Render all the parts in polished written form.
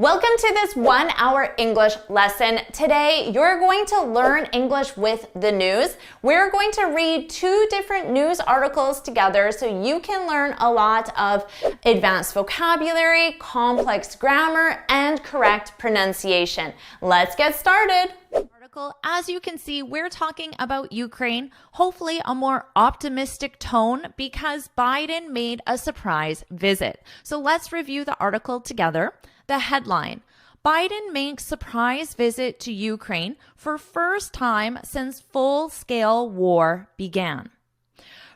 Welcome to this 1-hour English lesson. Today, you're going to learn English with the news. We're going to read 2 different news articles together so you can learn a lot of advanced vocabulary, complex grammar, and correct pronunciation. Let's get started. As you can see, we're talking about Ukraine, hopefully a more optimistic tone because Biden made a surprise visit. So let's review the article together. The headline, Biden makes surprise visit to Ukraine for first time since full-scale war began.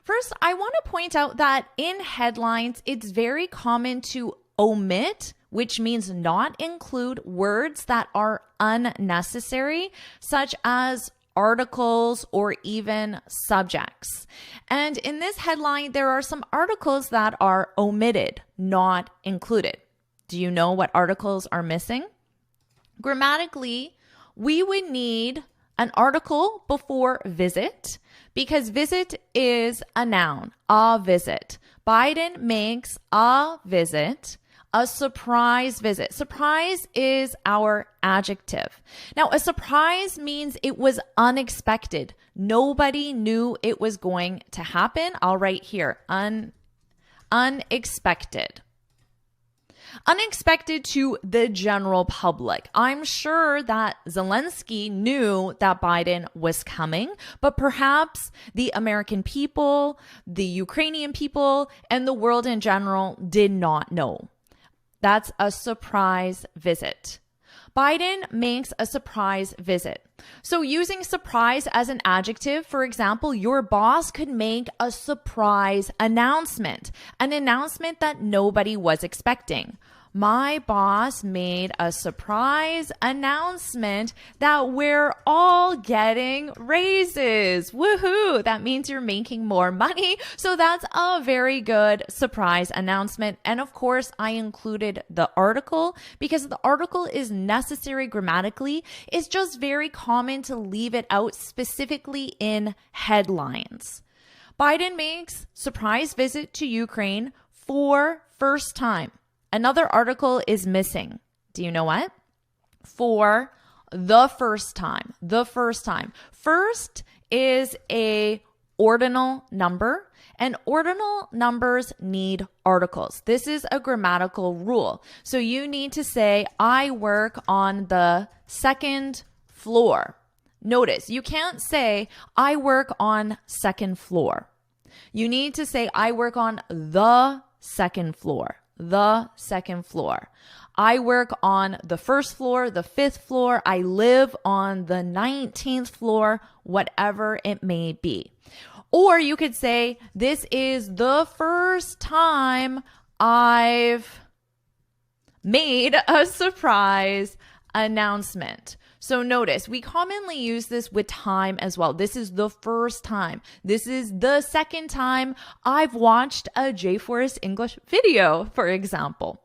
First, I want to point out that in headlines, it's very common to omit, which means not include words that are unnecessary, such as articles or even subjects. And in this headline, there are some articles that are omitted, not included. Do you know what articles are missing? Grammatically, we would need an article before visit because visit is a noun, a visit. Biden makes a visit, a surprise visit. Surprise is our adjective. Now, a surprise means it was unexpected. Nobody knew it was going to happen. I'll write here, unexpected. Unexpected to the general public. I'm sure that Zelensky knew that Biden was coming, but perhaps the American people, the Ukrainian people, and the world in general did not know. That's a surprise visit. Biden makes a surprise visit. So using surprise as an adjective, for example, your boss could make a surprise announcement, an announcement that nobody was expecting. My boss made a surprise announcement that we're all getting raises. Woohoo! That means you're making more money. So that's a very good surprise announcement. And of course, I included the article because the article is necessary grammatically. It's just very common to leave it out specifically in headlines. Biden makes surprise visit to Ukraine for first time. Another article is missing. Do you know what? For the first time. The first time. First is a ordinal number, and ordinal numbers need articles. This is a grammatical rule. So you need to say, I work on the second floor. Notice, you can't say, I work on second floor. You need to say, I work on the second floor. The second floor. I work on the first floor, the 5th floor. I live on the 19th floor, whatever it may be. Or you could say, this is the first time I've made a surprise announcement. So notice, we commonly use this with time as well. This is the first time. This is the second time I've watched a JForest English video, for example.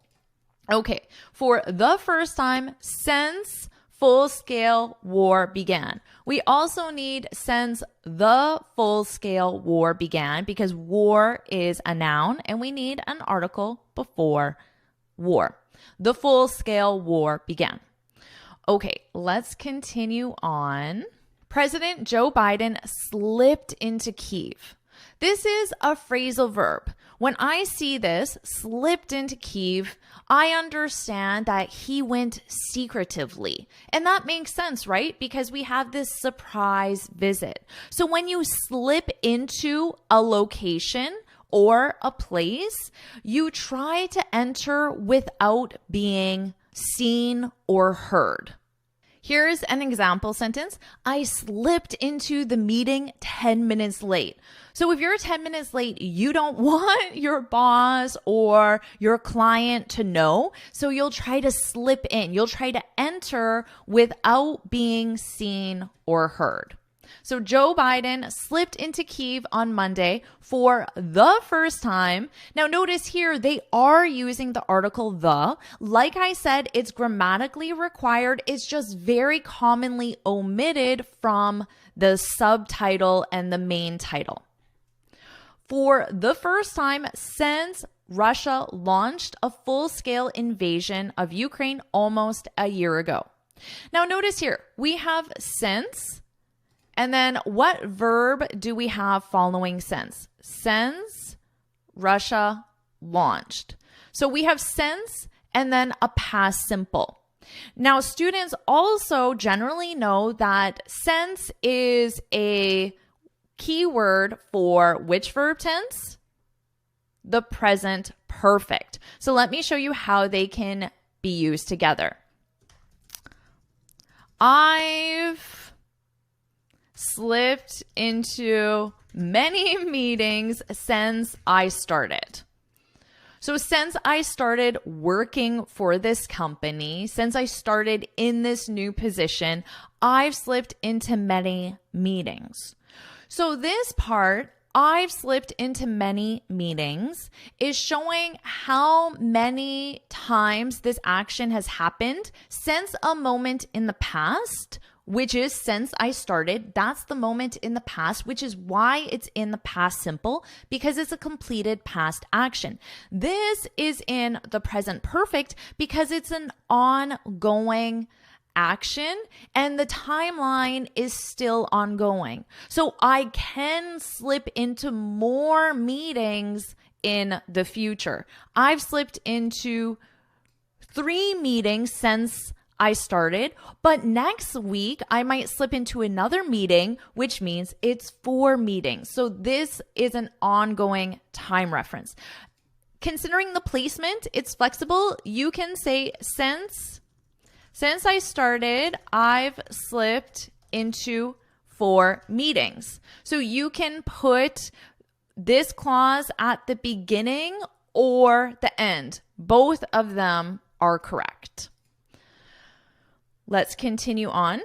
Okay, for the first time since full-scale war began. We also need since the full-scale war began because war is a noun and we need an article before war. The full-scale war began. Okay, let's continue on. President Joe Biden slipped into Kyiv. This is a phrasal verb. When I see this, slipped into Kyiv, I understand that he went secretively. And that makes sense, right? Because we have this surprise visit. So when you slip into a location or a place, you try to enter without being seen or heard. Here's an example sentence. I slipped into the meeting 10 minutes late. So if you're 10 minutes late, you don't want your boss or your client to know. So you'll try to slip in. You'll try to enter without being seen or heard. So Joe Biden slipped into Kyiv on Monday for the first time. Now notice here, they are using the article the. Like I said, it's grammatically required. It's just very commonly omitted from the subtitle and the main title. For the first time since Russia launched a full-scale invasion of Ukraine almost a year ago. Now notice here, we have since, and then what verb do we have following since? Since Russia launched. So we have since and then a past simple. Now, students also generally know that since is a keyword for which verb tense? The present perfect. So let me show you how they can be used together. I've slipped into many meetings since I started. So since I started working for this company, since I started in this new position, I've slipped into many meetings. So this part, I've slipped into many meetings, is showing how many times this action has happened since a moment in the past, which is since I started. That's the moment in the past, which is why it's in the past simple, because it's a completed past action. This is in the present perfect because it's an ongoing action and the timeline is still ongoing. So I can slip into more meetings in the future. I've slipped into 3 meetings since I started, but next week I might slip into another meeting, which means it's 4 meetings. So this is an ongoing time reference. Considering the placement, it's flexible. You can say since I started, I've slipped into 4 meetings. So you can put this clause at the beginning or the end. Both of them are correct. Let's continue on.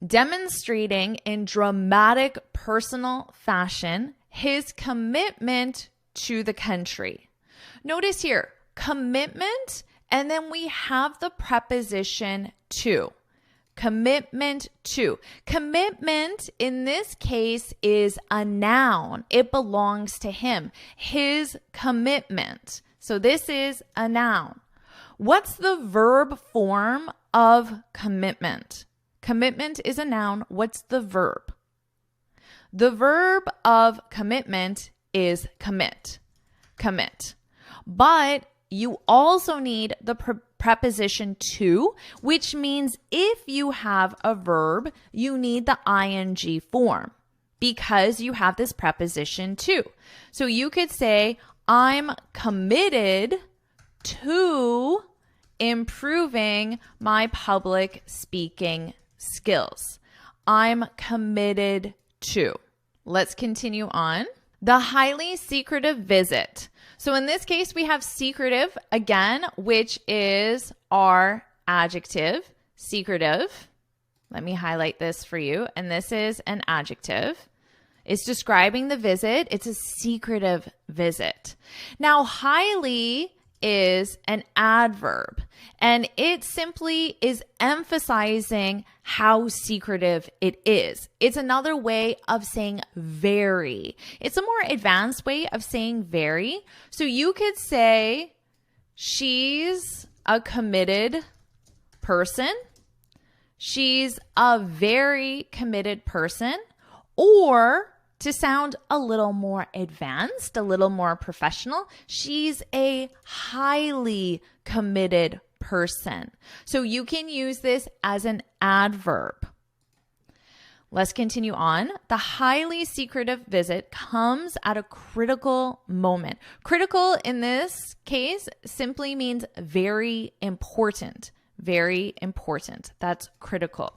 Demonstrating in dramatic personal fashion his commitment to the country. Notice here, commitment, and then we have the preposition to. Commitment to. Commitment in this case is a noun. It belongs to him. His commitment. So this is a noun. What's the verb form of commitment? Commitment is a noun. What's the verb? The verb of commitment is commit. Commit. But you also need the preposition to, which means if you have a verb, you need the ing form because you have this preposition to. So you could say, I'm committed to improving my public speaking skills. I'm committed to. Let's continue on. The highly secretive visit. So in this case, we have secretive again, which is our adjective, secretive. Let me highlight this for you. And this is an adjective. It's describing the visit. It's a secretive visit. Now, highly is an adverb, and it simply is emphasizing how secretive it is. It's another way of saying very. It's a more advanced way of saying very. So you could say she's a committed person. She's a very committed person. Or to sound a little more advanced, a little more professional, she's a highly committed person. So you can use this as an adverb. Let's continue on. The highly secretive visit comes at a critical moment. Critical in this case simply means very important. Very important. That's critical.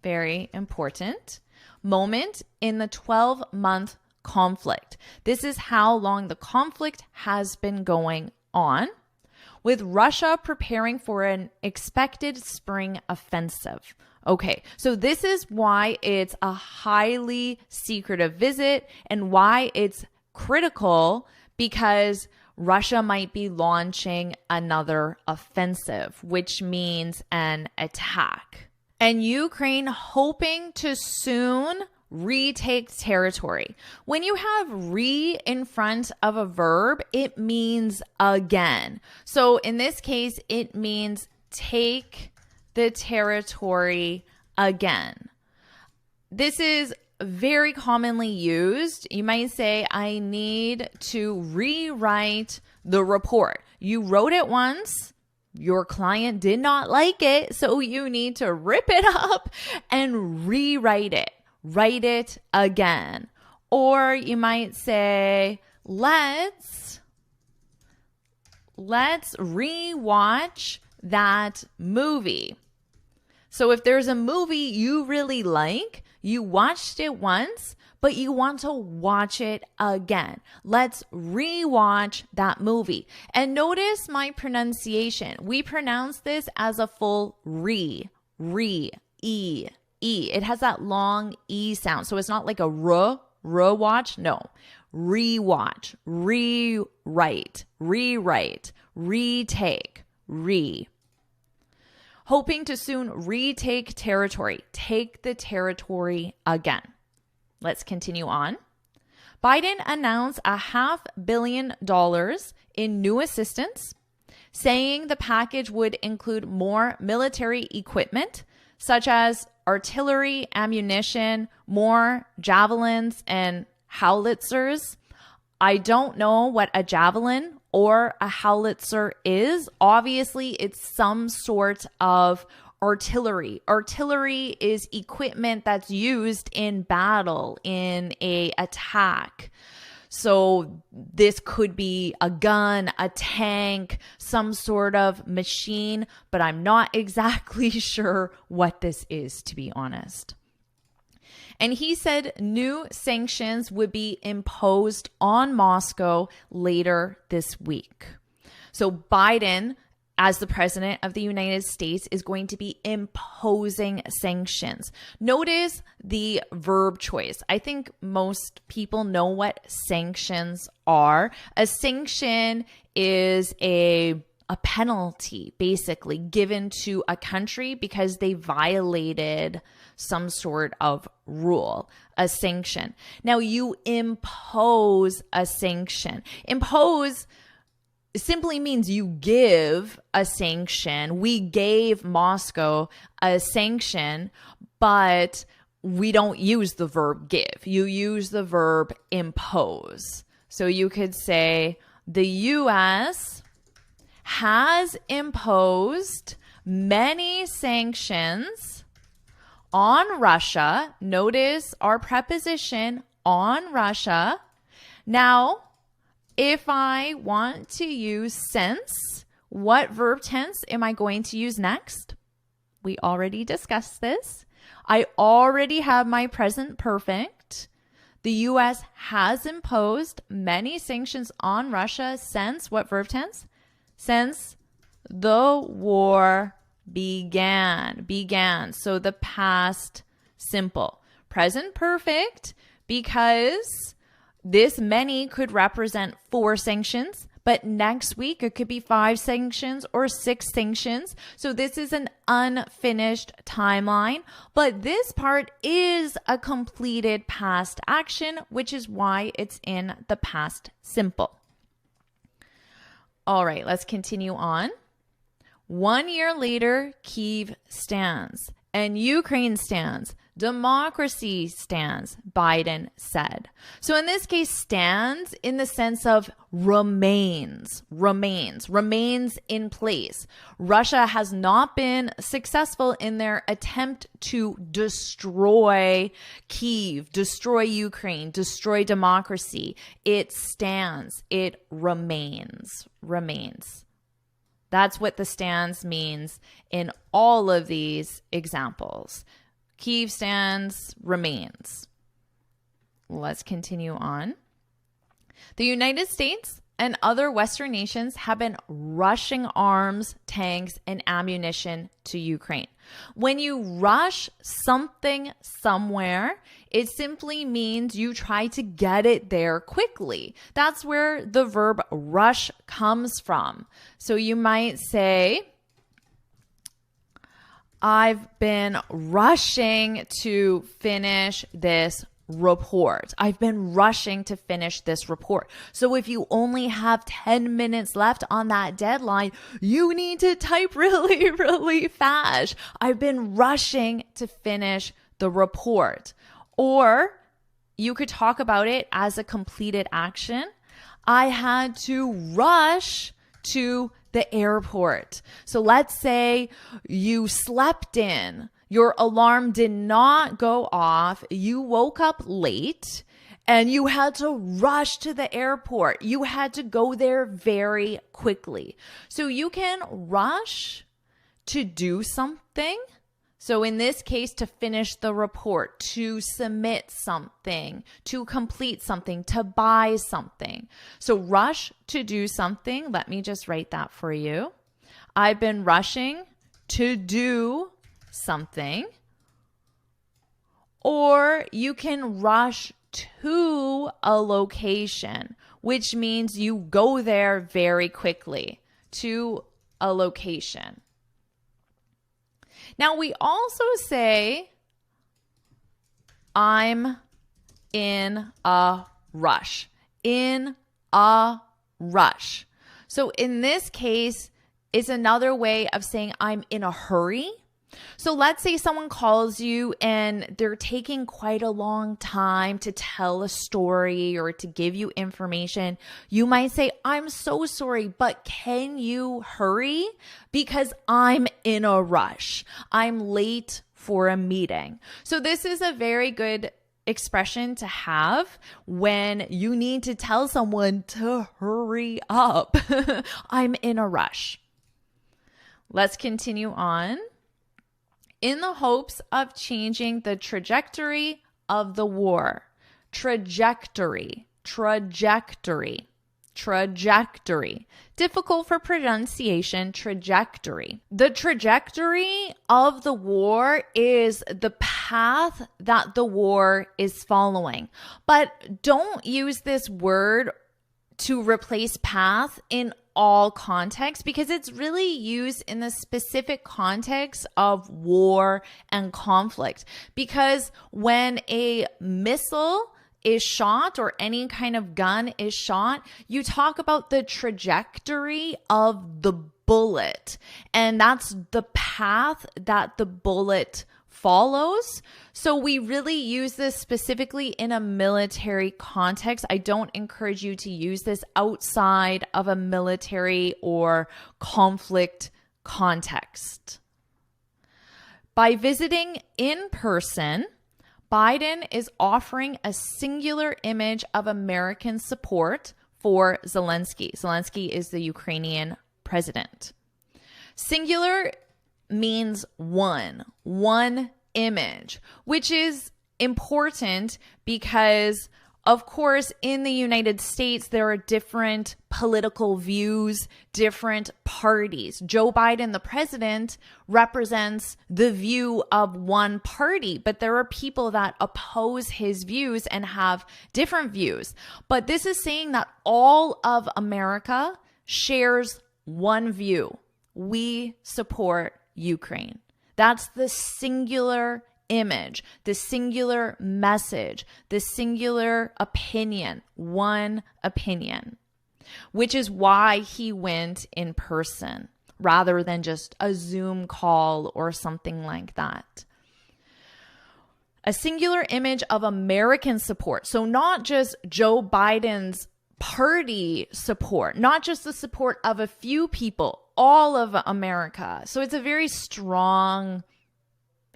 Very important. Moment in the 12-month conflict. This is how long the conflict has been going on, with Russia preparing for an expected spring offensive. Okay, so this is why it's a highly secretive visit and why it's critical, because Russia might be launching another offensive, which means an attack. And Ukraine hoping to soon retake territory. When you have re in front of a verb, it means again. So in this case, it means take the territory again. This is very commonly used. You might say, I need to rewrite the report. You wrote it once. Your client did not like it, so you need to rip it up and rewrite it. Write it again. Or you might say, let's rewatch that movie. So if there's a movie you really like, you watched it once, but you want to watch it again. Let's rewatch that movie. And notice my pronunciation. We pronounce this as a full re, e. It has that long E sound. So it's not like a watch. No. Rewatch, rewrite, retake, Hoping to soon retake territory. Take the territory again. Let's continue on. Biden announced $500 million in new assistance, saying the package would include more military equipment, such as artillery, ammunition, more javelins, and howitzers. I don't know what a javelin or a howitzer is. Obviously, it's some sort of artillery. Artillery is equipment that's used in battle, in a attack. So this could be a gun, a tank, some sort of machine, but I'm not exactly sure what this is, to be honest. And he said new sanctions would be imposed on Moscow later this week. So Biden, as the president of the United States, is going to be imposing sanctions. Notice the verb choice. I think most people know what sanctions are. A sanction is a penalty basically given to a country because they violated some sort of rule, a sanction. Now you impose a sanction. Impose simply means you give a sanction. We gave Moscow a sanction, but we don't use the verb give. You use the verb impose. So you could say the U.S. has imposed many sanctions on Russia. Notice our preposition on Russia. Now, if I want to use since, what verb tense am I going to use next? We already discussed this. I already have my present perfect. The U.S. has imposed many sanctions on Russia since what verb tense? Since the war began. So the past simple. Present perfect, because this many could represent 4 sanctions, but next week it could be 5 sanctions or 6 sanctions. So this is an unfinished timeline, but this part is a completed past action, which is why it's in the past simple. All right, let's continue on. 1 year later, Kyiv stands and Ukraine stands. Democracy stands, Biden said. So in this case, stands in the sense of remains in place. Russia has not been successful in their attempt to destroy Kyiv, destroy Ukraine, destroy democracy. It stands, it remains. That's what the stands means in all of these examples. Kyiv stands, remains. Let's continue on. The United States and other Western nations have been rushing arms, tanks, and ammunition to Ukraine. When you rush something somewhere, it simply means you try to get it there quickly. That's where the verb rush comes from. So you might say, I've been rushing to finish this report. I've been rushing to finish this report. So if you only have 10 minutes left on that deadline, you need to type really, really fast. I've been rushing to finish the report. Or you could talk about it as a completed action. I had to rush to the airport. So let's say you slept in. Your alarm did not go off. You woke up late and you had to rush to the airport. You had to go there very quickly. So you can rush to do something. So in this case, to finish the report, to submit something, to complete something, to buy something. So rush to do something. Let me just write that for you. I've been rushing to do something. Or you can rush to a location, which means you go there very quickly to a location. Now, we also say, I'm in a rush. In a rush. So in this case, it's another way of saying I'm in a hurry. So let's say someone calls you and they're taking quite a long time to tell a story or to give you information. You might say, I'm so sorry, but can you hurry? Because I'm in a rush. I'm late for a meeting. So this is a very good expression to have when you need to tell someone to hurry up. I'm in a rush. Let's continue on. In the hopes of changing the trajectory of the war. Trajectory. Difficult for pronunciation, trajectory. The trajectory of the war is the path that the war is following. But don't use this word to replace path in all contexts because it's really used in the specific context of war and conflict. Because when a missile is shot or any kind of gun is shot, you talk about the trajectory of the bullet. And that's the path that the bullet follows. So we really use this specifically in a military context. I don't encourage you to use this outside of a military or conflict context. By visiting in person, Biden is offering a singular image of American support for Zelensky. Zelensky is the Ukrainian president. Singular means one image, which is important because, of course, in the United States, there are different political views, different parties. Joe Biden, the president, represents the view of one party, but there are people that oppose his views and have different views. But this is saying that all of America shares one view. We support Ukraine. That's the singular image, the singular message, the singular opinion, one opinion, which is why he went in person rather than just a Zoom call or something like that. A singular image of American support. So not just Joe Biden's party support, not just the support of a few people, all of America. So it's a very strong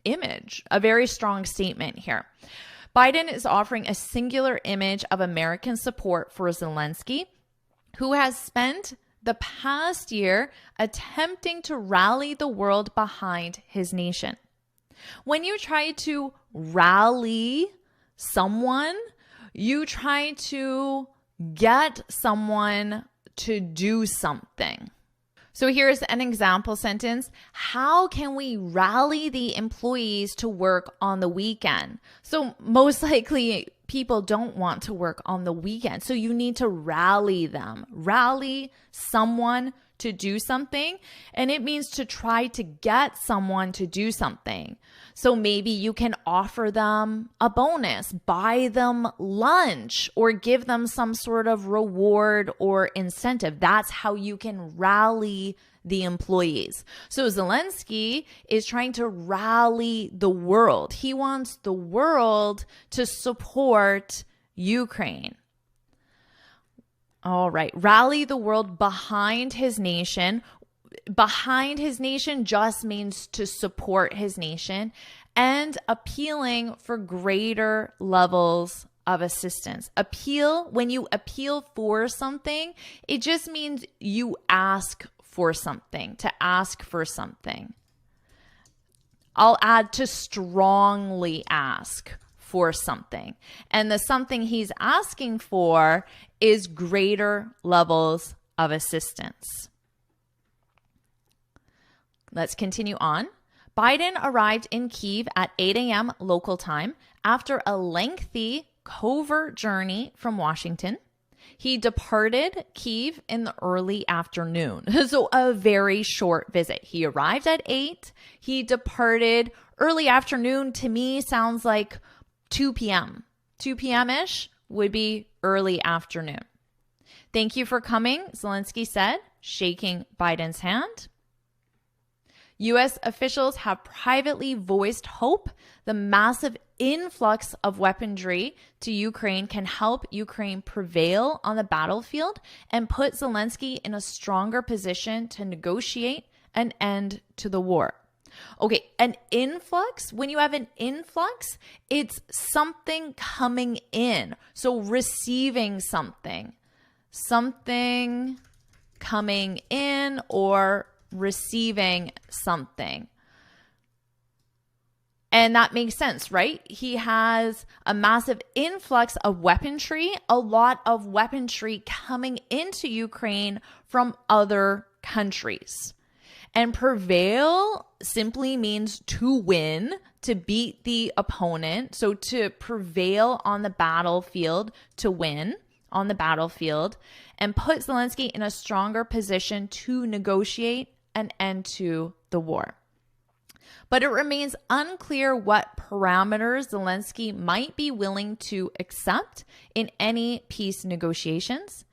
image, a very strong statement here. Biden is offering a singular image of American support for Zelensky, who has spent the past year attempting to rally the world behind his nation. When you try to rally someone, you try to get someone to do something. So here's an example sentence. How can we rally the employees to work on the weekend? So most likely people don't want to work on the weekend. So you need to rally them. Rally someone to do something, and it means to try to get someone to do something. So maybe you can offer them a bonus, buy them lunch, or give them some sort of reward or incentive. That's how you can rally the employees. So Zelensky is trying to rally the world. He wants the world to support Ukraine. All right. Rally the world behind his nation. Behind his nation just means to support his nation, and appealing for greater levels of assistance. When you appeal for something, it just means you ask for something, to ask for something. I'll add to strongly ask for something. And the something he's asking for is greater levels of assistance. Let's continue on. Biden arrived in Kyiv at 8 a.m. local time after a lengthy covert journey from Washington. He departed Kyiv in the early afternoon, so a very short visit. He arrived at 8. He departed early afternoon. To me, sounds like 2 p.m. 2 p.m.-ish would be early afternoon. Thank you for coming, Zelensky said, shaking Biden's hand. U.S. officials have privately voiced hope the massive influx of weaponry to Ukraine can help Ukraine prevail on the battlefield and put Zelensky in a stronger position to negotiate an end to the war. Okay, an influx, when you have an influx, it's something coming in. So receiving something coming in or receiving something. And that makes sense, right? He has a massive influx of weaponry, a lot of weaponry coming into Ukraine from other countries. And prevail simply means to win, to beat the opponent. So to prevail on the battlefield, to win on the battlefield, and put Zelensky in a stronger position to negotiate an end to the war. But it remains unclear what parameters Zelensky might be willing to accept in any peace negotiations.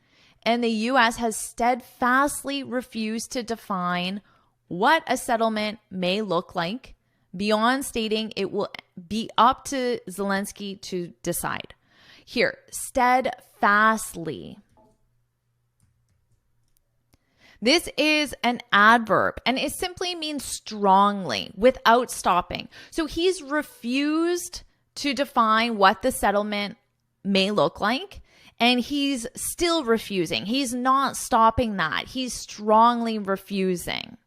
And the U.S. has steadfastly refused to define what a settlement may look like, beyond stating it will be up to Zelensky to decide. Here, steadfastly. This is an adverb, and it simply means strongly, without stopping. So he's refused to define what the settlement may look like, and he's still refusing. He's not stopping that. He's strongly refusing.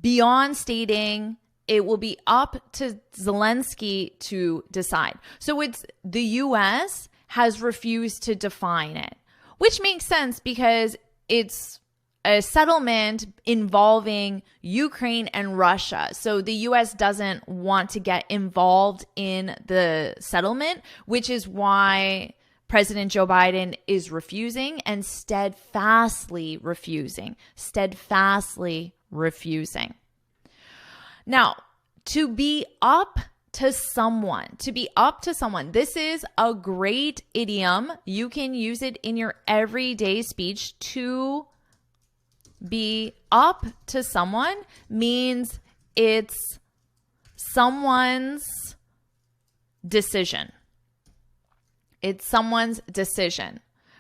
Beyond stating it will be up to Zelensky to decide. So it's the U.S. has refused to define it, which makes sense because it's a settlement involving Ukraine and Russia. So the U.S. doesn't want to get involved in the settlement, which is why President Joe Biden is refusing and steadfastly refusing. Now, to be up to someone, this is a great idiom. You can use it in your everyday speech. To be up to someone means it's someone's decision.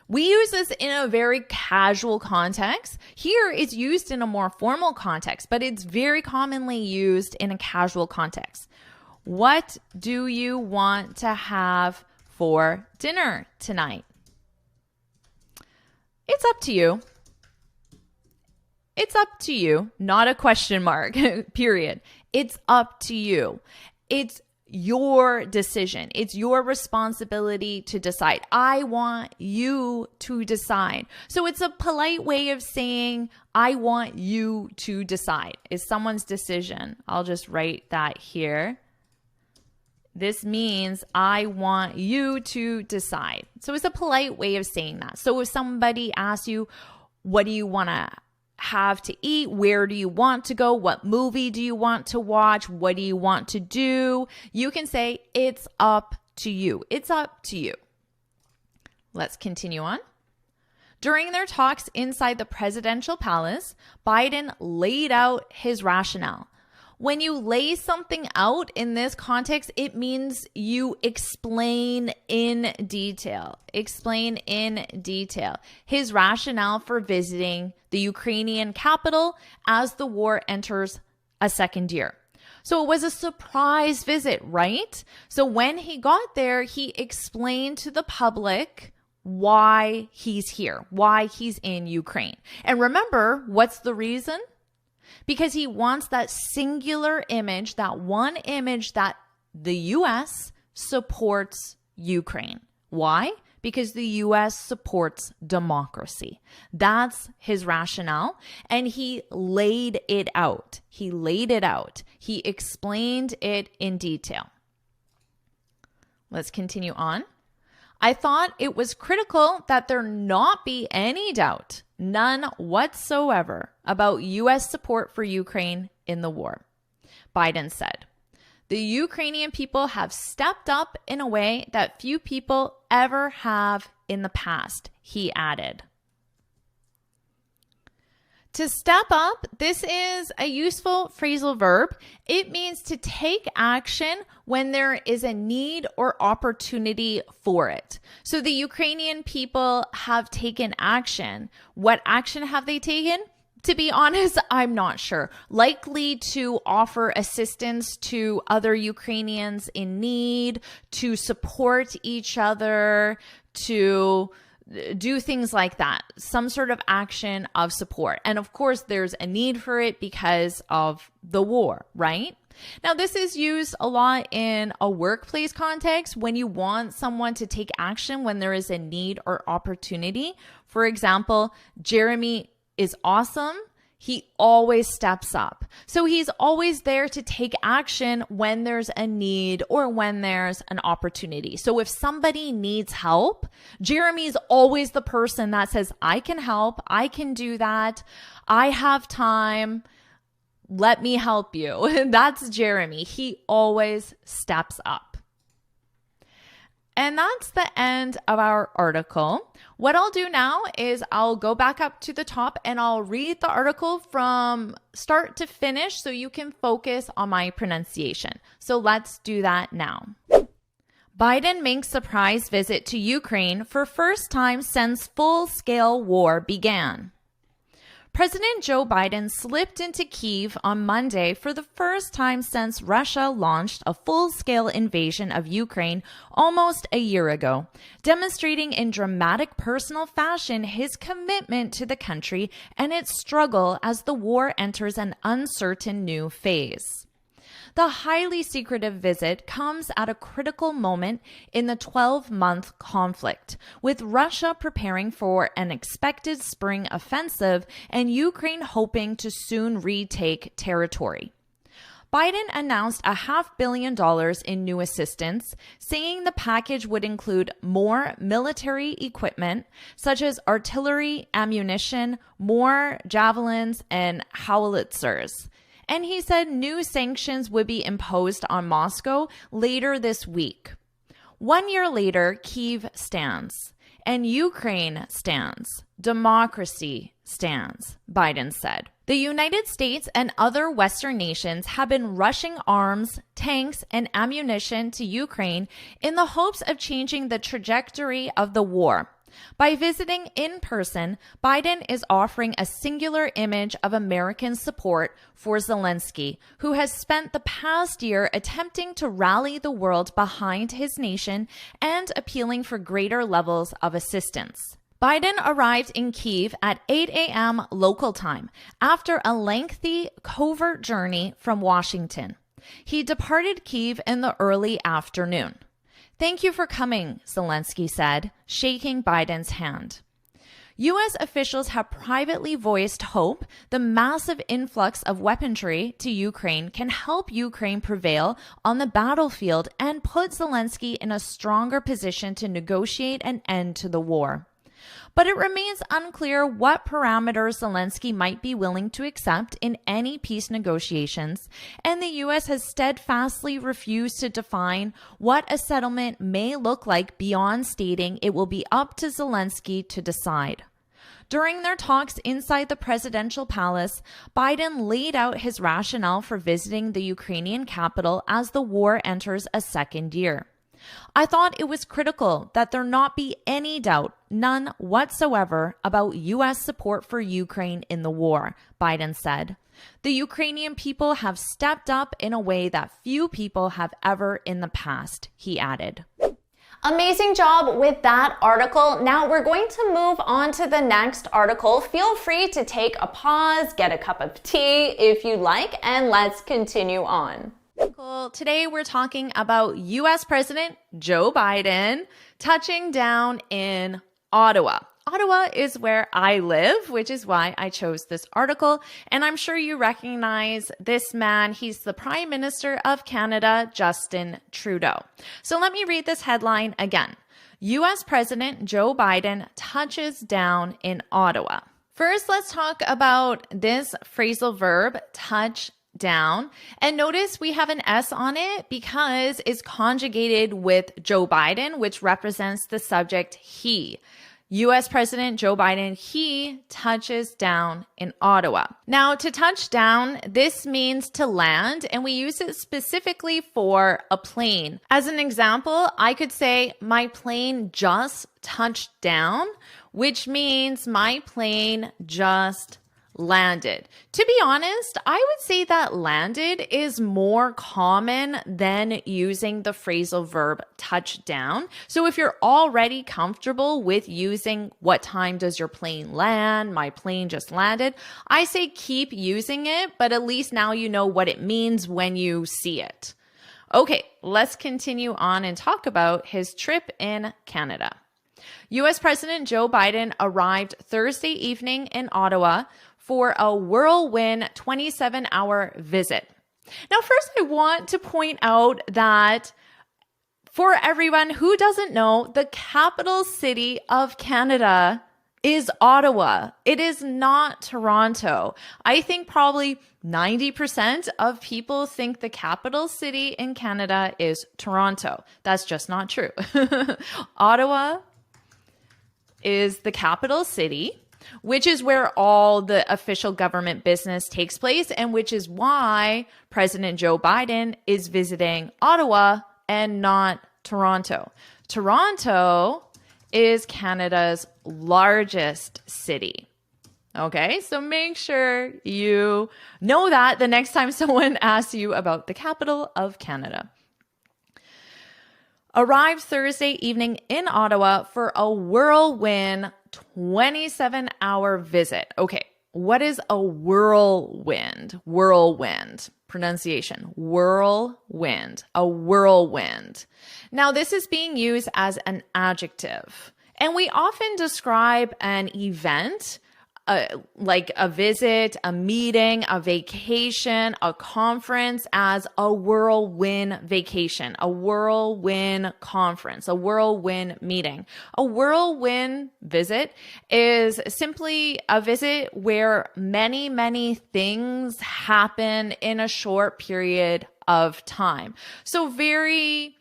We use this in a very casual context. Here it's used in a more formal context, but it's very commonly used in a casual context. What do you want to have for dinner tonight? It's up to you. It's up to you, not a question mark, period. It's up to you. It's your decision. It's your responsibility to decide. I want you to decide. So it's a polite way of saying, I want you to decide. It's someone's decision. I'll just write that here. This means I want you to decide. So it's a polite way of saying that. So if somebody asks you, what do you want to have to eat? Where do you want to go? What movie do you want to watch? What do you want to do? You can say, it's up to you. It's up to you. Let's continue on. During their talks inside the presidential palace, Biden laid out his rationale. When you lay something out in this context, it means you explain in detail. Explain in detail his rationale for visiting the Ukrainian capital as the war enters a second year. So it was a surprise visit, right? So when he got there, he explained to the public why he's here, why he's in Ukraine. And remember, what's the reason? Because he wants that singular image, that one image that the U.S. supports Ukraine. Why? Because the U.S. supports democracy. That's his rationale. And he laid it out. He laid it out. He explained it in detail. Let's continue on. I thought it was critical that there not be any doubt, none whatsoever, about U.S. support for Ukraine in the war. Biden said, the Ukrainian people have stepped up in a way that few people ever have in the past, he added. To step up, this is a useful phrasal verb. It means to take action when there is a need or opportunity for it. So the Ukrainian people have taken action. What action have they taken? To be honest, I'm not sure. Likely to offer assistance to other Ukrainians in need, to support each other, to do things like that, some sort of action of support. And of course, there's a need for it because of the war, right? Now, this is used a lot in a workplace context when you want someone to take action when there is a need or opportunity. For example, Jeremy is awesome. He always steps up. So he's always there to take action when there's a need or when there's an opportunity. So if somebody needs help, Jeremy's always the person that says, I can help. I can do that. I have time. Let me help you. That's Jeremy. He always steps up. And that's the end of our article. What I'll do now is I'll go back up to the top and I'll read the article from start to finish so you can focus on my pronunciation. So let's do that now. Biden makes surprise visit to Ukraine for first time since full-scale war began. President Joe Biden slipped into Kyiv on Monday for the first time since Russia launched a full-scale invasion of Ukraine almost a year ago, demonstrating in dramatic personal fashion his commitment to the country and its struggle as the war enters an uncertain new phase. The highly secretive visit comes at a critical moment in the 12-month conflict, with Russia preparing for an expected spring offensive and Ukraine hoping to soon retake territory. Biden announced $500 million in new assistance, saying the package would include more military equipment, such as artillery, ammunition, more javelins, and howitzers. And he said new sanctions would be imposed on Moscow later this week. 1 year later, Kyiv stands, and Ukraine stands. Democracy stands, Biden said. The United States and other Western nations have been rushing arms, tanks, and ammunition to Ukraine in the hopes of changing the trajectory of the war. By visiting in person, Biden is offering a singular image of American support for Zelensky, who has spent the past year attempting to rally the world behind his nation and appealing for greater levels of assistance. Biden arrived in Kyiv at 8 a.m. local time after a lengthy, covert journey from Washington. He departed Kyiv in the early afternoon. Thank you for coming, Zelensky said, shaking Biden's hand. U.S. officials have privately voiced hope the massive influx of weaponry to Ukraine can help Ukraine prevail on the battlefield and put Zelensky in a stronger position to negotiate an end to the war. But it remains unclear what parameters Zelensky might be willing to accept in any peace negotiations, and the U.S. has steadfastly refused to define what a settlement may look like beyond stating it will be up to Zelensky to decide. During their talks inside the presidential palace, Biden laid out his rationale for visiting the Ukrainian capital as the war enters a second year. I thought it was critical that there not be any doubt, none whatsoever, about U.S. support for Ukraine in the war, Biden said. The Ukrainian people have stepped up in a way that few people have ever in the past, he added. Amazing job with that article. Now we're going to move on to the next article. Feel free to take a pause, get a cup of tea if you like, and let's continue on. Cool. Today we're talking about U.S. President Joe Biden touching down in Ottawa. Ottawa is where I live, which is why I chose this article. And I'm sure you recognize this man. He's the Prime Minister of Canada, Justin Trudeau. So let me read this headline again. U.S. President Joe Biden touches down in Ottawa. First, let's talk about this phrasal verb, touch down. And notice we have an S on it because it's conjugated with Joe Biden, which represents the subject he. U.S. President Joe Biden, he touches down in Ottawa. Now, to touch down, this means to land, and we use it specifically for a plane. As an example, I could say, my plane just touched down, which means my plane just landed. To be honest, I would say that landed is more common than using the phrasal verb touch down. So if you're already comfortable with using what time does your plane land, my plane just landed, I say keep using it, but at least now you know what it means when you see it. Okay, let's continue on and talk about his trip in Canada. U.S. President Joe Biden arrived Thursday evening in Ottawa for a whirlwind 27-hour visit. Now, first, I want to point out that for everyone who doesn't know, the capital city of Canada is Ottawa. It is not Toronto. I think probably 90% of people think the capital city in Canada is Toronto. That's just not true. Ottawa is the capital city, which is where all the official government business takes place, and which is why President Joe Biden is visiting Ottawa and not Toronto. Toronto is Canada's largest city. Okay, so make sure you know that the next time someone asks you about the capital of Canada. Arrived Thursday evening in Ottawa for a whirlwind 27-hour visit. Okay, what is a whirlwind? Whirlwind. Pronunciation. Whirlwind. A whirlwind. Now, this is being used as an adjective. And we often describe an event like a visit, a meeting, a vacation, a conference as a whirlwind vacation, a whirlwind conference, a whirlwind meeting. A whirlwind visit is simply a visit where many, many things happen in a short period of time. So very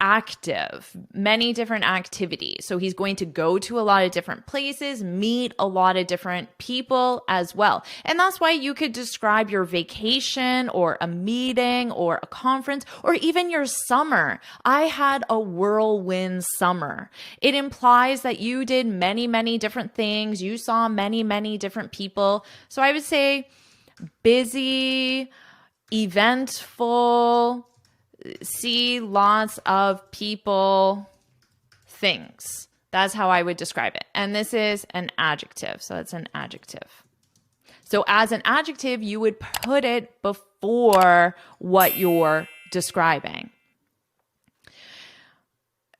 active, many different activities. So he's going to go to a lot of different places, meet a lot of different people as well. And that's why you could describe your vacation or a meeting or a conference or even your summer. I had a whirlwind summer. It implies that you did many, many different things. You saw many, many different people. So I would say busy, eventful, see lots of people, things. That's how I would describe it. And this is an adjective. So it's an adjective. So as an adjective, you would put it before what you're describing.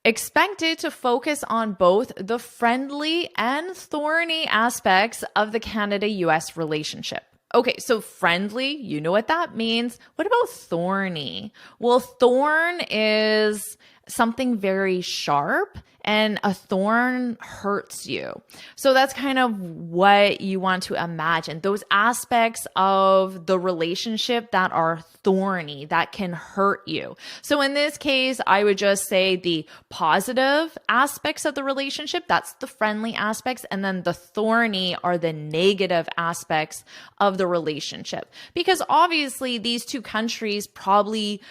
Expected to focus on both the friendly and thorny aspects of the Canada-US relationship. Okay, so friendly, you know what that means. What about thorny? Well, thorn is something very sharp, and a thorn hurts you. So that's kind of what you want to imagine. Those aspects of the relationship that are thorny, that can hurt you. So in this case, I would just say the positive aspects of the relationship, that's the friendly aspects, and then the thorny are the negative aspects of the relationship. Because obviously these two countries probably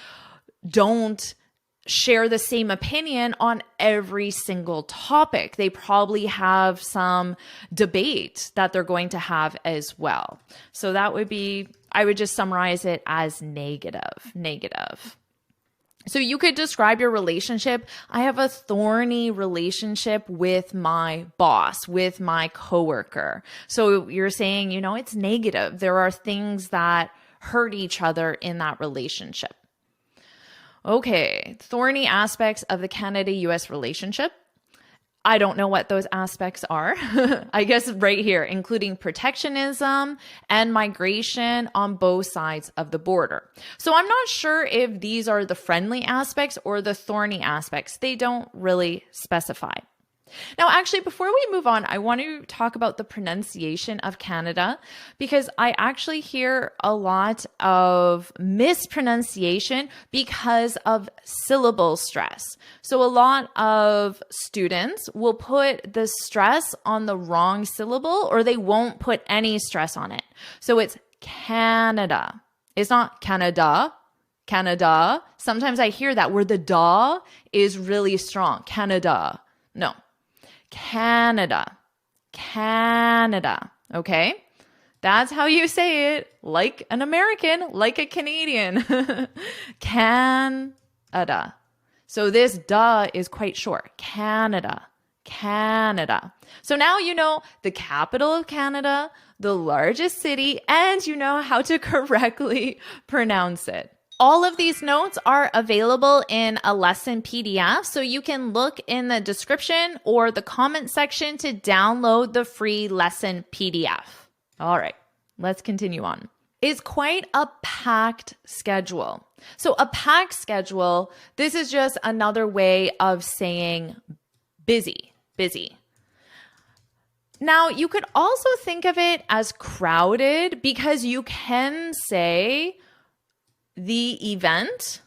don't share the same opinion on every single topic. They probably have some debate that they're going to have as well. So that would be, I would just summarize it as negative. So you could describe your relationship. I have a thorny relationship with my boss, with my coworker. So you're saying, it's negative. There are things that hurt each other in that relationship. Okay, thorny aspects of the Canada-US relationship. I don't know what those aspects are. I guess right here, including protectionism and migration on both sides of the border. So I'm not sure if these are the friendly aspects or the thorny aspects. They don't really specify. Now, actually, before we move on, I want to talk about the pronunciation of Canada, because I actually hear a lot of mispronunciation because of syllable stress. So a lot of students will put the stress on the wrong syllable, or they won't put any stress on it. So it's Canada. It's not Canada. Canada. Sometimes I hear that where the da is really strong. Canada. No. Canada. Okay? That's how you say it, like an American, like a Canadian. Canada. So this da is quite short. Canada. So now you know the capital of Canada, the largest city, and you know how to correctly pronounce it. All of these notes are available in a lesson PDF, so you can look in the description or the comment section to download the free lesson PDF. All right, let's continue on. It's quite a packed schedule. So a packed schedule, this is just another way of saying busy. Now, you could also think of it as crowded, because you can say the event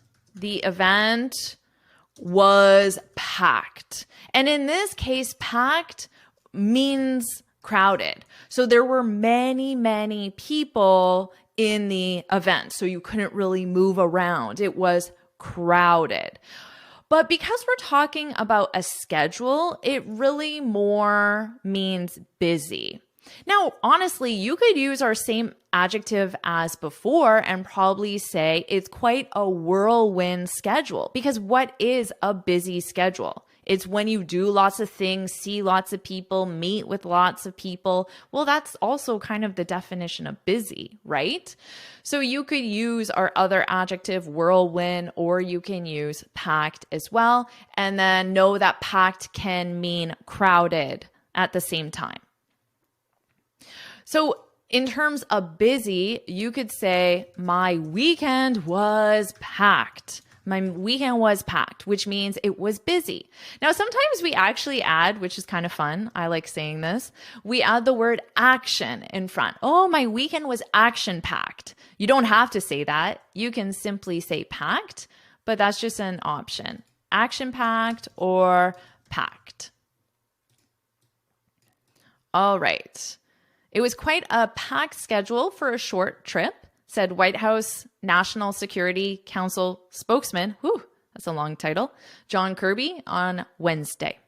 was packed. And in this case, packed means crowded. So there were many people in the event, so you couldn't really move around. It was crowded. But because we're talking about a schedule, it really more means busy. Now, honestly, you could use our same adjective as before and probably say it's quite a whirlwind schedule, because what is a busy schedule? It's when you do lots of things, see lots of people, meet with lots of people. Well, that's also kind of the definition of busy, right? So you could use our other adjective, whirlwind, or you can use packed as well. And then know that packed can mean crowded at the same time. So in terms of busy, you could say, my weekend was packed. My weekend was packed, which means it was busy. Now, sometimes we actually add, which is kind of fun, I like saying this, we add the word action in front. Oh, my weekend was action-packed. You don't have to say that. You can simply say packed, but that's just an option. Action-packed or packed. All right. It was quite a packed schedule for a short trip, said White House National Security Council spokesman, that's a long title, John Kirby, on Wednesday.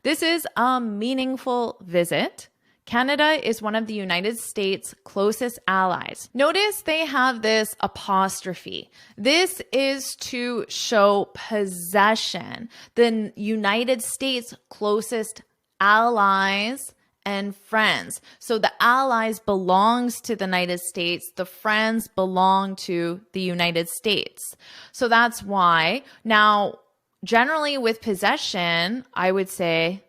This is a meaningful visit. Canada is one of the United States' closest allies. Notice they have this apostrophe. This is to show possession. The United States' closest allies and friends. So the allies belongs to the United States. The friends belong to the United States. So that's why. Now, generally with possession, I would say,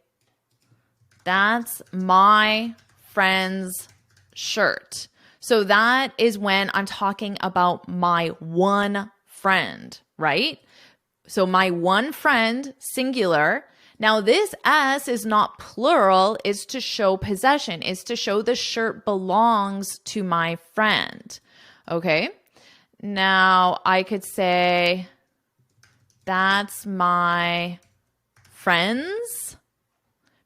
that's my friend's shirt. So that is when I'm talking about my one friend, right? So my one friend, singular. Now this S is not plural, it's to show possession. It's to show the shirt belongs to my friend. Okay. Now I could say, that's my friends,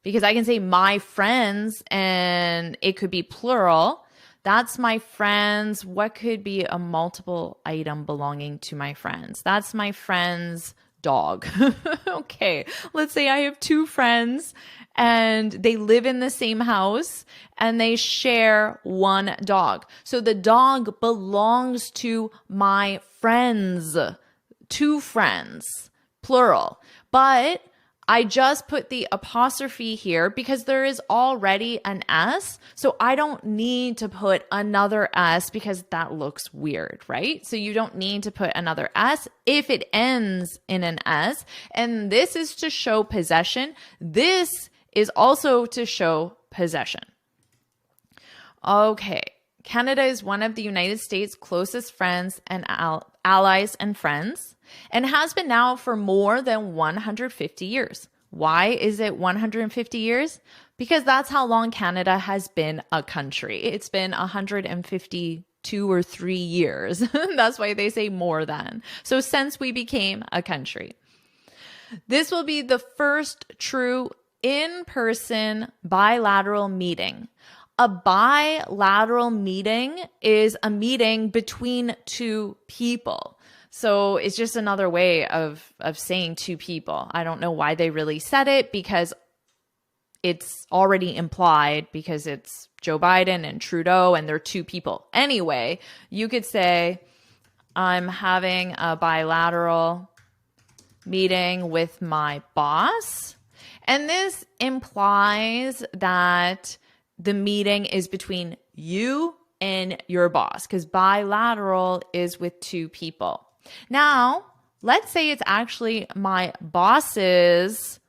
because I can say my friends and it could be plural. That's my friends. What could be a multiple item belonging to my friends? That's my friend's dog. Okay, let's say I have two friends and they live in the same house and they share one dog. So the dog belongs to my friends, two friends, plural. But I just put the apostrophe here because there is already an S. So I don't need to put another S because that looks weird, right? So you don't need to put another S if it ends in an S. And this is to show possession. This is also to show possession. Okay. Canada is one of the United States' closest friends and allies and friends, and has been now for more than 150 years. Why is it 150 years? Because that's how long Canada has been a country. It's been 152 or 3 years. That's why they say more than. So since we became a country. This will be the first true in-person bilateral meeting. A bilateral meeting is a meeting between two people. So it's just another way of saying two people. I don't know why they really said it, because it's already implied, because it's Joe Biden and Trudeau and they're two people. Anyway, you could say, I'm having a bilateral meeting with my boss. And this implies that the meeting is between you and your boss, because bilateral is with two people. Now, let's say it's actually my boss's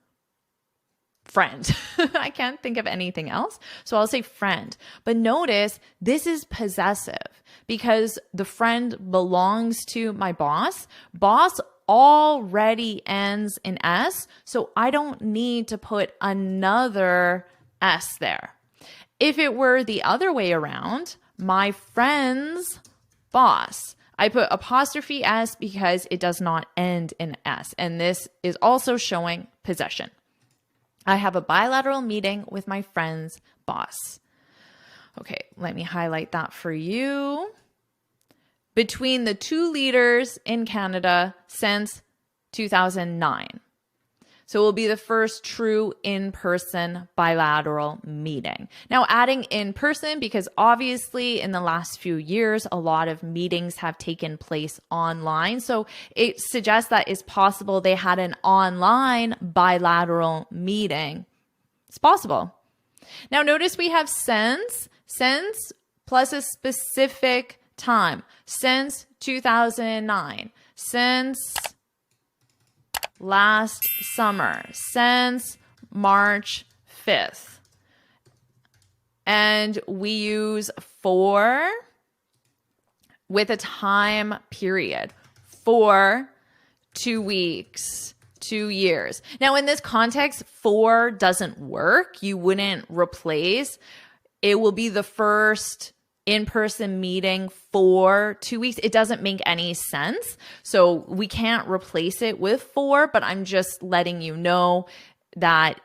friend. I can't think of anything else, so I'll say friend. But notice this is possessive because the friend belongs to my boss. Boss already ends in S, so I don't need to put another S there. If it were the other way around, my friend's boss, I put apostrophe S because it does not end in S. And this is also showing possession. I have a bilateral meeting with my friend's boss. Okay, let me highlight that for you. Between the two leaders in Canada since 2009. So it will be the first true in-person bilateral meeting. Now, adding in person, because obviously in the last few years, a lot of meetings have taken place online. So it suggests that it's possible they had an online bilateral meeting. It's possible. Now, notice we have since plus a specific time. Since 2009. Since last summer, since March 5th. And we use for with a time period. For 2 weeks, 2 years. Now, in this context, for doesn't work. You wouldn't replace. It will be the first in-person meeting for 2 weeks. It doesn't make any sense. So we can't replace it with for, but I'm just letting you know that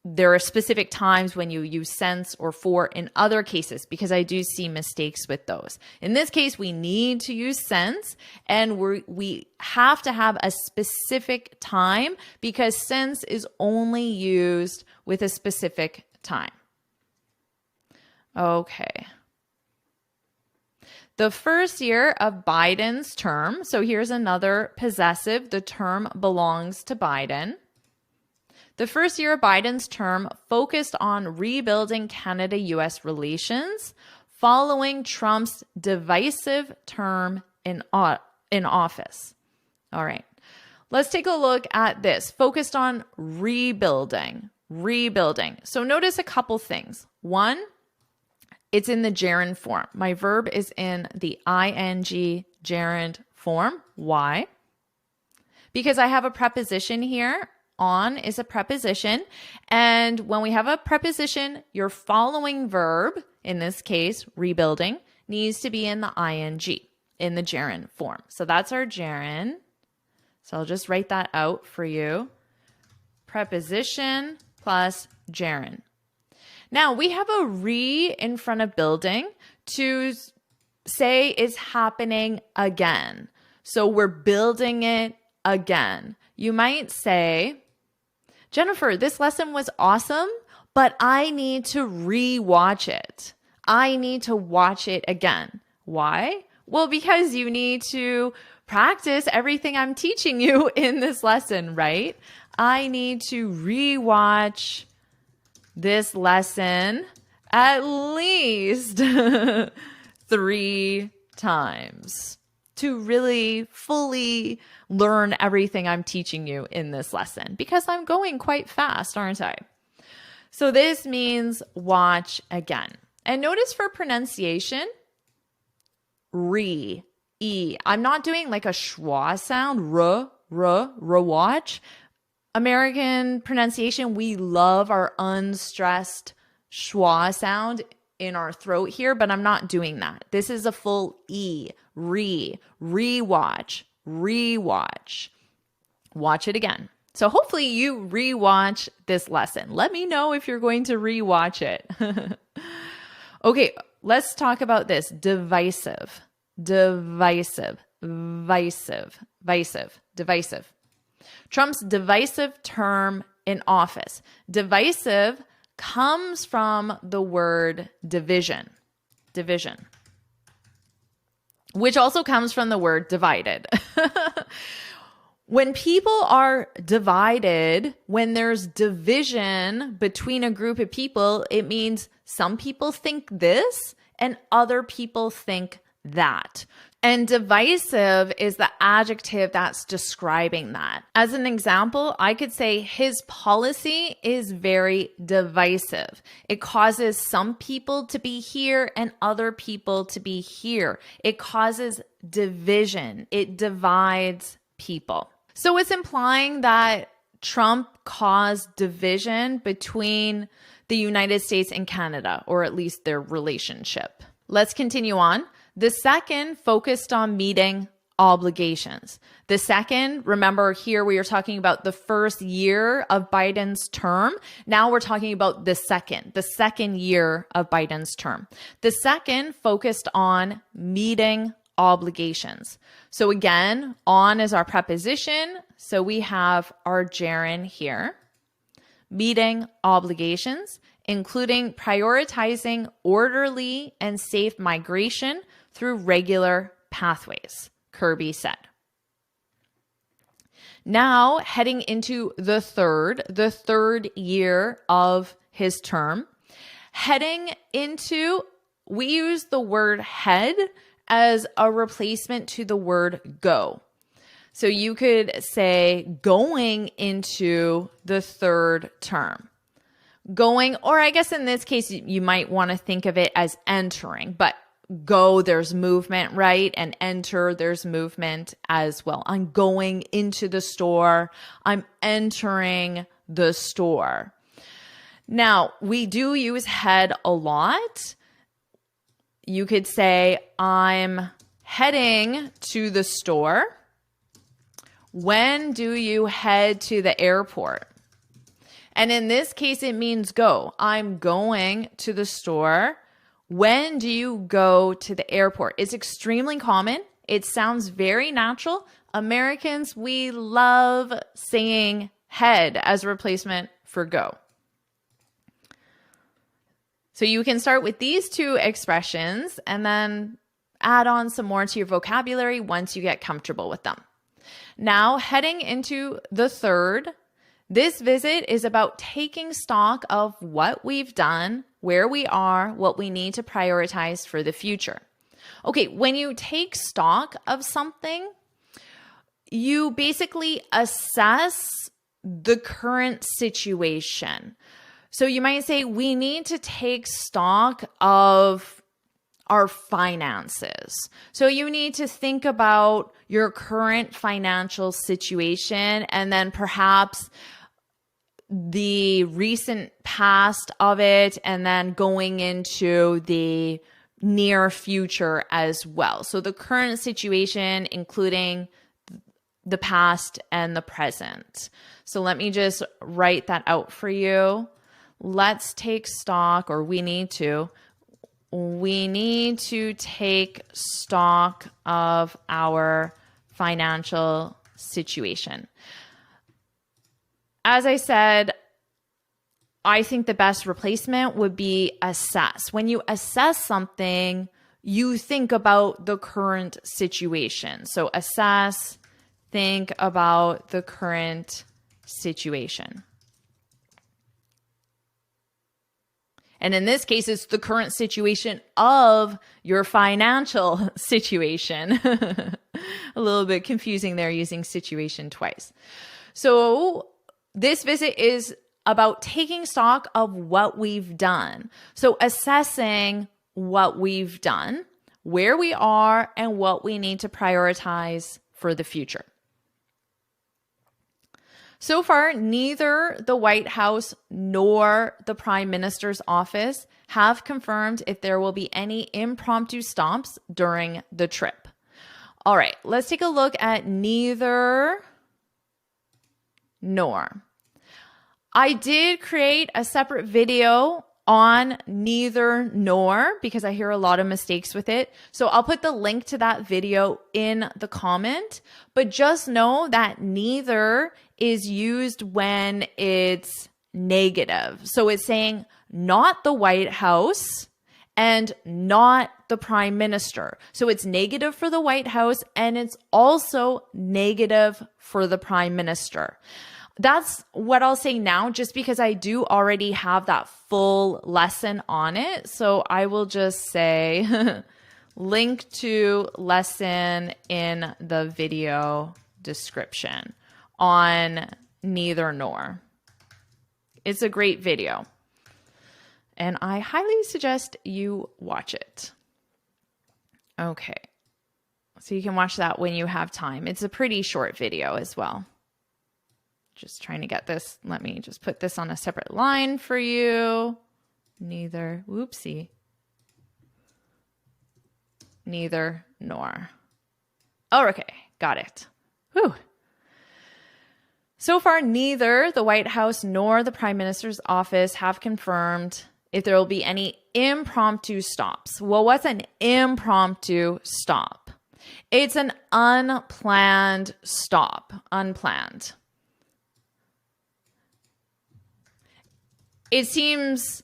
there are specific times when you use since or for in other cases, because I do see mistakes with those. In this case, we need to use since, and we have to have a specific time because since is only used with a specific time. Okay. The first year of Biden's term, so here's another possessive, the term belongs to Biden. The first year of Biden's term focused on rebuilding Canada-US relations following Trump's divisive term in office. All right, let's take a look at this. Focused on rebuilding. So notice a couple things. One, it's in the gerund form. My verb is in the ing gerund form. Why? because I have a preposition here. On is a preposition. And when we have a preposition, your following verb, in this case, rebuilding, needs to be in the ing, in the gerund form. So that's our gerund. So I'll just write that out for you. Preposition plus gerund. Now we have a re in front of building to say is happening again. So we're building it again. You might say, Jennifer, this lesson was awesome, but I need to re-watch it. I need to watch it again. Why? Well, because you need to practice everything I'm teaching you in this lesson, right? I need to re-watch this lesson at least 3 times to really fully learn everything I'm teaching you in this lesson, because I'm going quite fast, aren't I? So this means watch again. And notice for pronunciation, e. I'm not doing like a schwa sound, watch. American pronunciation, we love our unstressed schwa sound in our throat here, but I'm not doing that. This is a full e, rewatch. Watch it again. So hopefully you rewatch this lesson. Let me know if you're going to rewatch it. Okay, let's talk about this. Divisive. Trump's divisive term in office. Divisive comes from the word division, which also comes from the word divided. When people are divided, when there's division between a group of people, it means some people think this and other people think that. And divisive is the adjective that's describing that. As an example, I could say his policy is very divisive. It causes some people to be here and other people to be here. It causes division. It divides people. So it's implying that Trump caused division between the United States and Canada, or at least their relationship. Let's continue on. The second focused on meeting obligations. The second, remember here we are talking about the first year of Biden's term. Now we're talking about the second year of Biden's term. The second focused on meeting obligations. So again, on is our preposition. So we have our gerund here. Meeting obligations, including prioritizing orderly and safe migration through regular pathways, Kirby said. Now, heading into the third year of his term, we use the word head as a replacement to the word go. So you could say going into the third term. Going, or I guess in this case, you might want to think of it as entering, but go, there's movement, right? And enter, there's movement as well. I'm going into the store. I'm entering the store. Now, we do use head a lot. You could say, I'm heading to the store. When do you head to the airport? And in this case, it means go. I'm going to the store. When do you go to the airport? It's extremely common. It sounds very natural. Americans, we love saying head as a replacement for go. So you can start with these two expressions and then add on some more to your vocabulary once you get comfortable with them. Now, heading into the third, this visit is about taking stock of what we've done, where we are, what we need to prioritize for the future. Okay, when you take stock of something, you basically assess the current situation. So you might say, we need to take stock of our finances. So you need to think about your current financial situation and then perhaps the recent past of it, and then going into the near future as well. So the current situation, including the past and the present. So let me just write that out for you. Let's take stock, or we need to take stock of our financial situation. As I said, I think the best replacement would be assess. When you assess something, you think about the current situation. So assess, think about the current situation. And in this case, it's the current situation of your financial situation. A little bit confusing there using situation twice. So this visit is about taking stock of what we've done. So assessing what we've done, where we are, and what we need to prioritize for the future. So far, neither the White House nor the Prime Minister's office have confirmed if there will be any impromptu stops during the trip. All right, let's take a look at neither nor. I did create a separate video on neither nor because I hear a lot of mistakes with it. So I'll put the link to that video in the comment, but just know that neither is used when it's negative. So it's saying not the White House and not the Prime Minister. So it's negative for the White House and it's also negative for the Prime Minister. That's what I'll say now, just because I do already have that full lesson on it. So I will just say link to lesson in the video description on neither nor. It's a great video, and I highly suggest you watch it. Okay, so you can watch that when you have time. It's a pretty short video as well. Just trying to get this. Let me just put this on a separate line for you. Neither, whoopsie. Neither nor. Oh, okay, got it. Whew. So far, neither the White House nor the Prime Minister's office have confirmed if there will be any impromptu stops. Well, what's an impromptu stop? It's an unplanned stop. Unplanned. It seems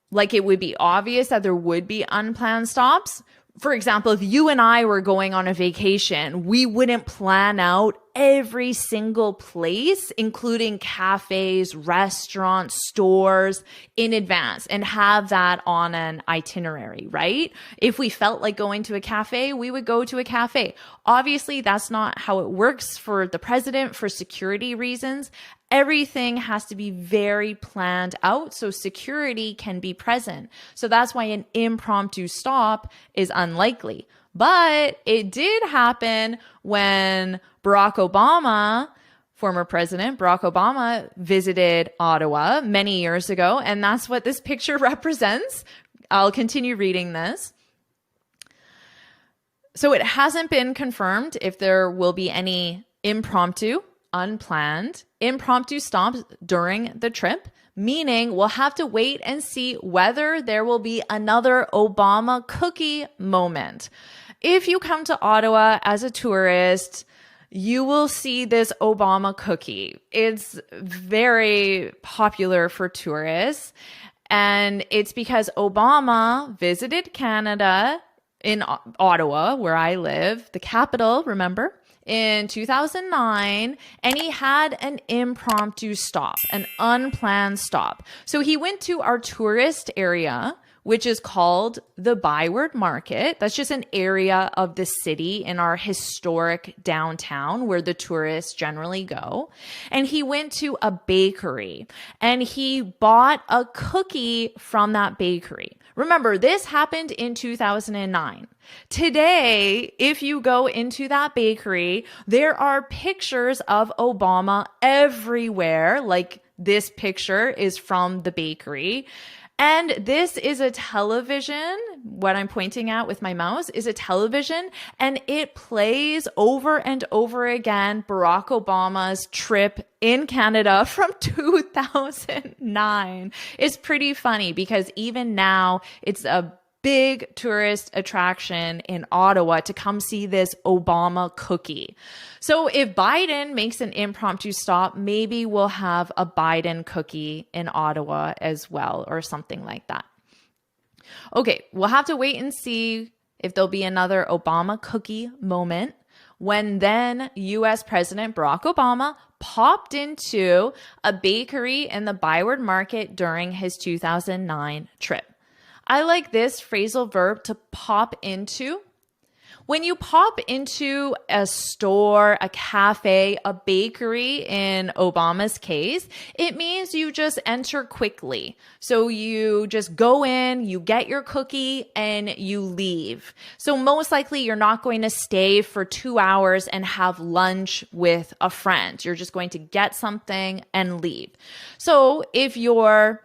like it would be obvious that there would be unplanned stops. For example, if you and I were going on a vacation, we wouldn't plan out every single place, including cafes, restaurants, stores, in advance and have that on an itinerary, right? If we felt like going to a cafe, we would go to a cafe. Obviously, that's not how it works for the president for security reasons. Everything has to be very planned out so security can be present. So that's why an impromptu stop is unlikely. But it did happen when Barack Obama, former president Barack Obama, visited Ottawa many years ago. And that's what this picture represents. I'll continue reading this. So it hasn't been confirmed if there will be any unplanned impromptu stops during the trip, meaning we'll have to wait and see whether there will be another Obama cookie moment. If you come to Ottawa as a tourist, you will see this Obama cookie. It's very popular for tourists, and it's because Obama visited Canada in Ottawa, where I live, the capital, remember, in 2009, and he had an impromptu stop, an unplanned stop. So he went to our tourist area, which is called the Byward Market. That's just an area of the city in our historic downtown where the tourists generally go. And he went to a bakery and he bought a cookie from that bakery. Remember, this happened in 2009. Today, if you go into that bakery, there are pictures of Obama everywhere. Like this picture is from the bakery. And this is a television. What I'm pointing at with my mouse is a television, and it plays over and over again Barack Obama's trip in Canada from 2009. It's pretty funny because even now it's a big tourist attraction in Ottawa to come see this Obama cookie. So if Biden makes an impromptu stop, maybe we'll have a Biden cookie in Ottawa as well, or something like that. Okay, we'll have to wait and see if there'll be another Obama cookie moment when then US President Barack Obama popped into a bakery in the Byward Market during his 2009 trip. I like this phrasal verb to pop into. When you pop into a store, a cafe, a bakery in Obama's case, it means you just enter quickly. So you just go in, you get your cookie, and you leave. So most likely you're not going to stay for 2 hours and have lunch with a friend. You're just going to get something and leave. So if you're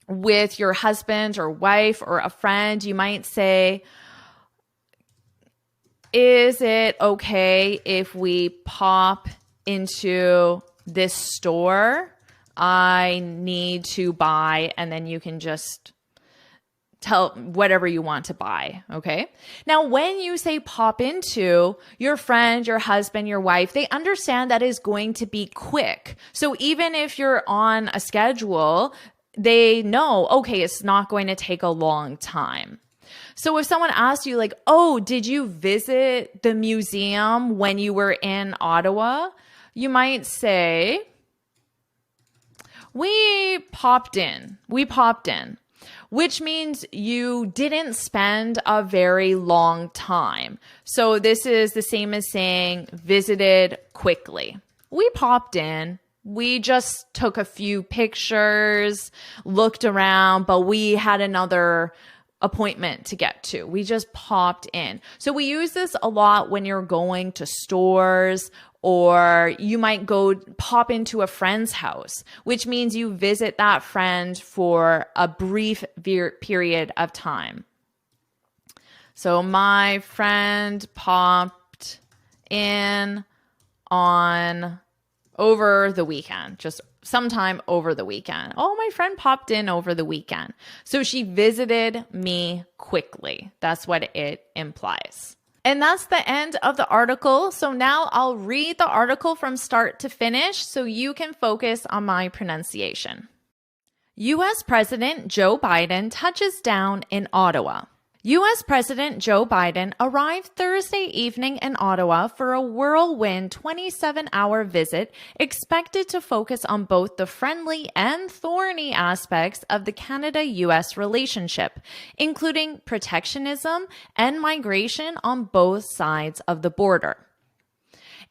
with your husband or wife or a friend, you might say, is it okay if we pop into this store? I need to buy, and then you can just tell whatever you want to buy, okay? Now, when you say pop into, your friend, your husband, your wife, they understand that is going to be quick. So even if you're on a schedule, they know, okay, it's not going to take a long time. So if someone asks you like, oh, did you visit the museum when you were in Ottawa? You might say, we popped in, which means you didn't spend a very long time. So this is the same as saying visited quickly. We popped in. We just took a few pictures, looked around, but we had another appointment to get to. We just popped in. So we use this a lot when you're going to stores, or you might go pop into a friend's house, which means you visit that friend for a brief period of time. So my friend popped in over the weekend, just sometime over the weekend. Oh, my friend popped in over the weekend. So she visited me quickly. That's what it implies. And that's the end of the article. So now I'll read the article from start to finish so you can focus on my pronunciation. U.S. President Joe Biden touches down in Ottawa. U.S. President Joe Biden arrived Thursday evening in Ottawa for a whirlwind 27-hour visit expected to focus on both the friendly and thorny aspects of the Canada-U.S. relationship, including protectionism and migration on both sides of the border.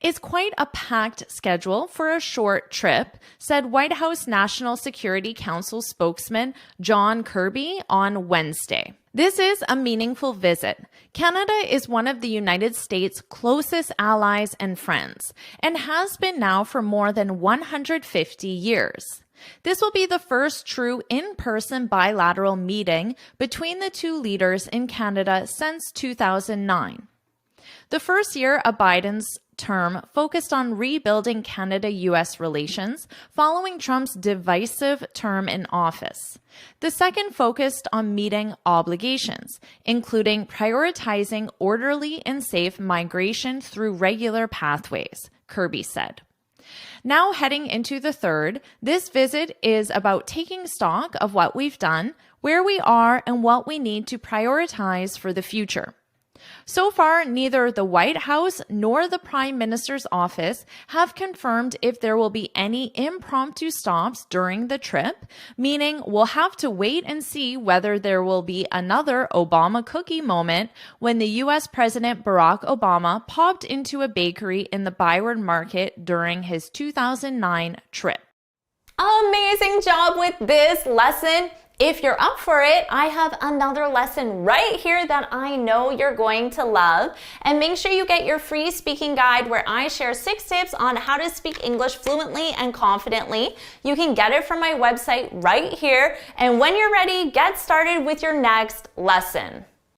It's quite a packed schedule for a short trip, said White House National Security Council spokesman John Kirby on Wednesday. This is a meaningful visit. Canada is one of the United States' closest allies and friends, and has been now for more than 150 years. This will be the first true in-person bilateral meeting between the two leaders in Canada since 2009. The first year of Biden's term focused on rebuilding Canada-U.S. relations following Trump's divisive term in office. The second focused on meeting obligations, including prioritizing orderly and safe migration through regular pathways, Kirby said. Now heading into the third, this visit is about taking stock of what we've done, where we are, and what we need to prioritize for the future. So far, neither the White House nor the Prime Minister's office have confirmed if there will be any impromptu stops during the trip, meaning we'll have to wait and see whether there will be another Obama cookie moment when the US President Barack Obama popped into a bakery in the Byward Market during his 2009 trip. Amazing job with this lesson. If you're up for it, I have another lesson right here that I know you're going to love. And make sure you get your free speaking guide where I share 6 tips on how to speak English fluently and confidently. You can get it from my website right here. And when you're ready, get started with your next lesson.